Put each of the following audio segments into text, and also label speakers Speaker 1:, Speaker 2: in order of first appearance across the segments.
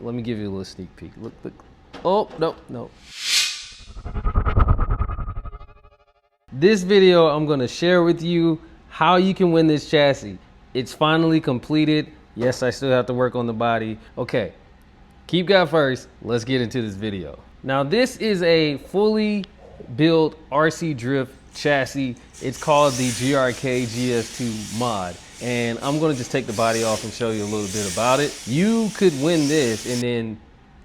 Speaker 1: Let me give you a little sneak peek. Look, look. Oh, no. This video, I'm gonna share with you how you can win this chassis. It's finally completed. Yes, I still have to work on the body. Okay, keep God first. Let's get into this video. Now, this is a fully built RC Drift chassis. It's called the GRK GS2 mod. And I'm gonna just take the body off and show you a little bit about it. You could win this and then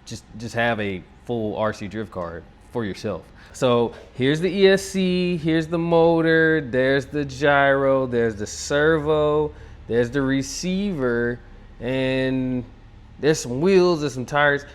Speaker 1: just have a full RC Drift car for yourself. So here's the ESC, here's the motor, there's the gyro, there's the servo, there's the receiver, and there's some wheels, there's some tires.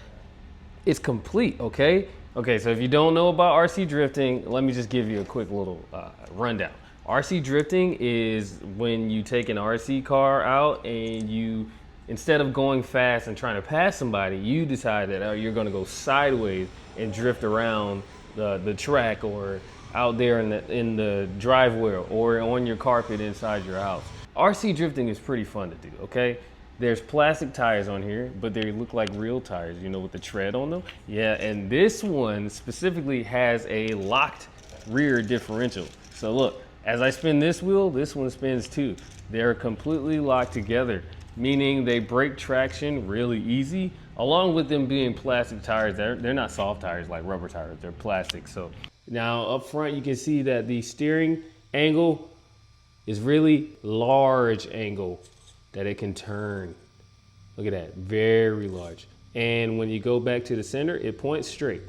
Speaker 1: It's complete, okay? Okay, so if you don't know about RC drifting, let me just give you a quick little rundown. RC drifting is when you take an RC car out and you, instead of going fast and trying to pass somebody, you decide that you're gonna go sideways and drift around the track or out there in the driveway or on your carpet inside your house. RC drifting is pretty fun to do, okay? There's plastic tires on here, but they look like real tires, you know, with the tread on them. Yeah, and this one specifically has a locked rear differential. So look, as I spin this wheel, this one spins too. They're completely locked together, meaning they break traction really easy, along with them being plastic tires. They're not soft tires like rubber tires, they're plastic. So now up front, you can see that the steering angle is really large angle that it can turn. Look at that, very large. And when you go back to the center, it points straight.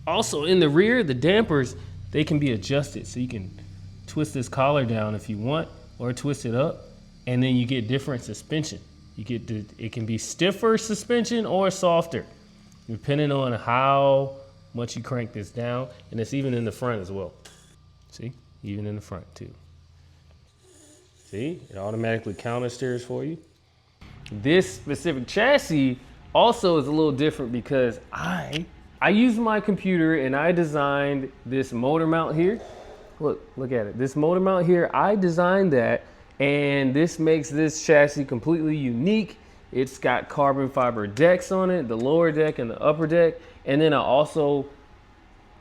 Speaker 1: Also in the rear, the dampers, they can be adjusted. So you can twist this collar down if you want, or twist it up, and then you get different suspension. You get it can be stiffer suspension or softer, depending on how much you crank this down. And it's even in the front as well. See, even in the front too. See, it automatically counter steers for you. This specific chassis also is a little different because I used my computer and I designed this motor mount here. Look at it. This motor mount here, I designed that, and this makes this chassis completely unique. It's got carbon fiber decks on it, the lower deck and the upper deck. And then I also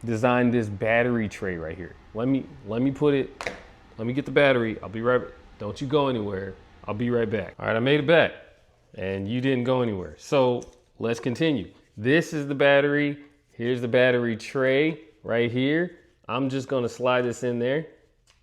Speaker 1: designed this battery tray right here. Let me get the battery. I'll be right back. Don't you go anywhere. I'll be right back. All right, I made it back and you didn't go anywhere. So let's continue. This is the battery. Here's the battery tray right here. I'm just gonna slide this in there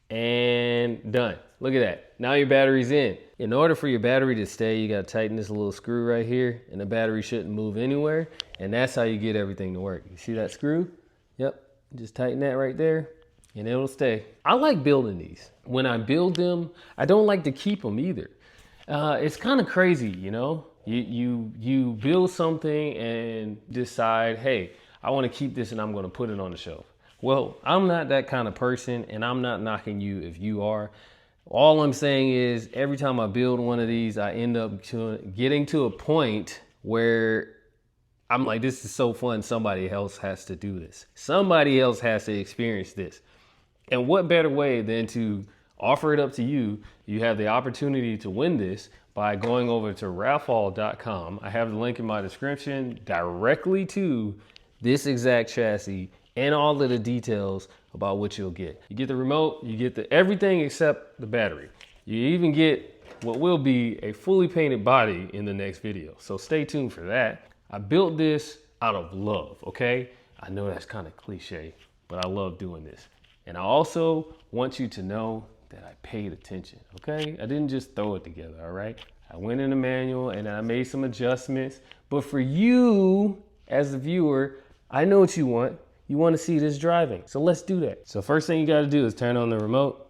Speaker 1: and done. Look at that. Now your battery's in. In order for your battery to stay, you gotta tighten this little screw right here, and the battery shouldn't move anywhere. And that's how you get everything to work. You see that screw? Yep, just tighten that right there and it'll stay. I like building these. When I build them, I don't like to keep them either. It's kind of crazy, you know? You build something and decide, hey, I wanna keep this and I'm gonna put it on the shelf. Well, I'm not that kind of person, and I'm not knocking you if you are. All I'm saying is every time I build one of these, I end up getting to a point where I'm like, this is so fun, somebody else has to do this. Somebody else has to experience this. And what better way than to offer it up to you? You have the opportunity to win this by going over to ralphhall.com. I have the link in my description directly to this exact chassis and all of the details about what you'll get. You get the remote, you get everything except the battery. You even get what will be a fully painted body in the next video. So stay tuned for that. I built this out of love, okay? I know that's kind of cliche, but I love doing this. And I also want you to know that I paid attention, okay? I didn't just throw it together, all right? I went in the manual and I made some adjustments. But for you, as a viewer, I know what you want. You want to see this driving. So let's do that. So first thing you got to do is turn on the remote.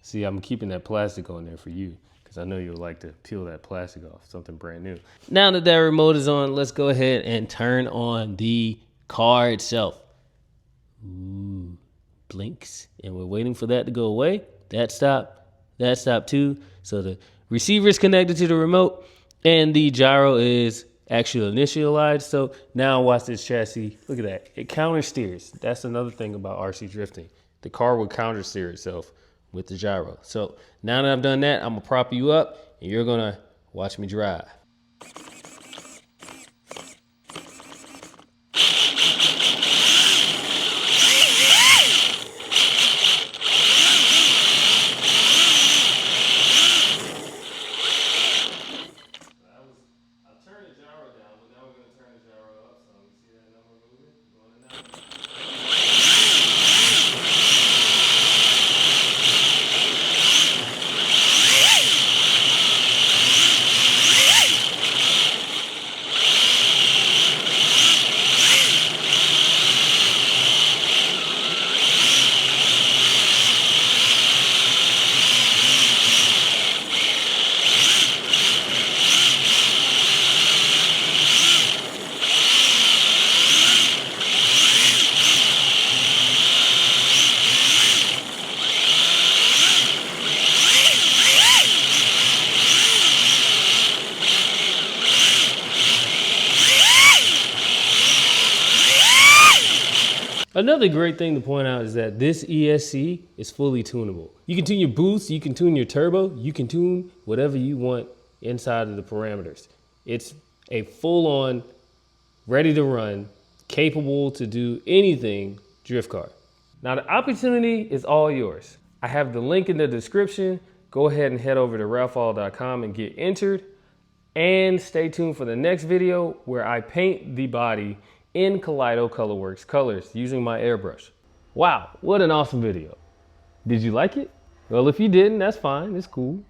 Speaker 1: See, I'm keeping that plastic on there for you because I know you'll like to peel that plastic off, something brand new. Now that remote is on, let's go ahead and turn on the car itself. Ooh, blinks, and we're waiting for that to go away. That stopped too. So the receiver is connected to the remote and the gyro is actually initialized. So now watch this chassis. Look at that. It counter steers. That's another thing about RC drifting. The car will counter steer itself with the gyro. So now that I've done that, I'm gonna prop you up and you're gonna watch me drive. Another great thing to point out is that this ESC is fully tunable. You can tune your boost, you can tune your turbo, you can tune whatever you want inside of the parameters. It's a full-on, ready to run, capable to do anything drift car. Now the opportunity is all yours. I have the link in the description. Go ahead and head over to ralphall.com and get entered. And stay tuned for the next video where I paint the body in Kaleido Colorworks colors using my airbrush. Wow, what an awesome video. Did you like it? Well, if you didn't, that's fine, it's cool.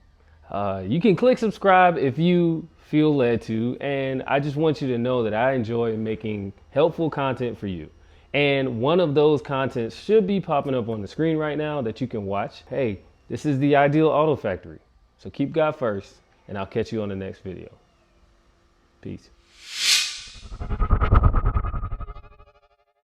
Speaker 1: You can click subscribe if you feel led to, and I just want you to know that I enjoy making helpful content for you. And one of those contents should be popping up on the screen right now that you can watch. Hey, this is the Ideal Auto Factory. So keep God first, and I'll catch you on the next video. Peace.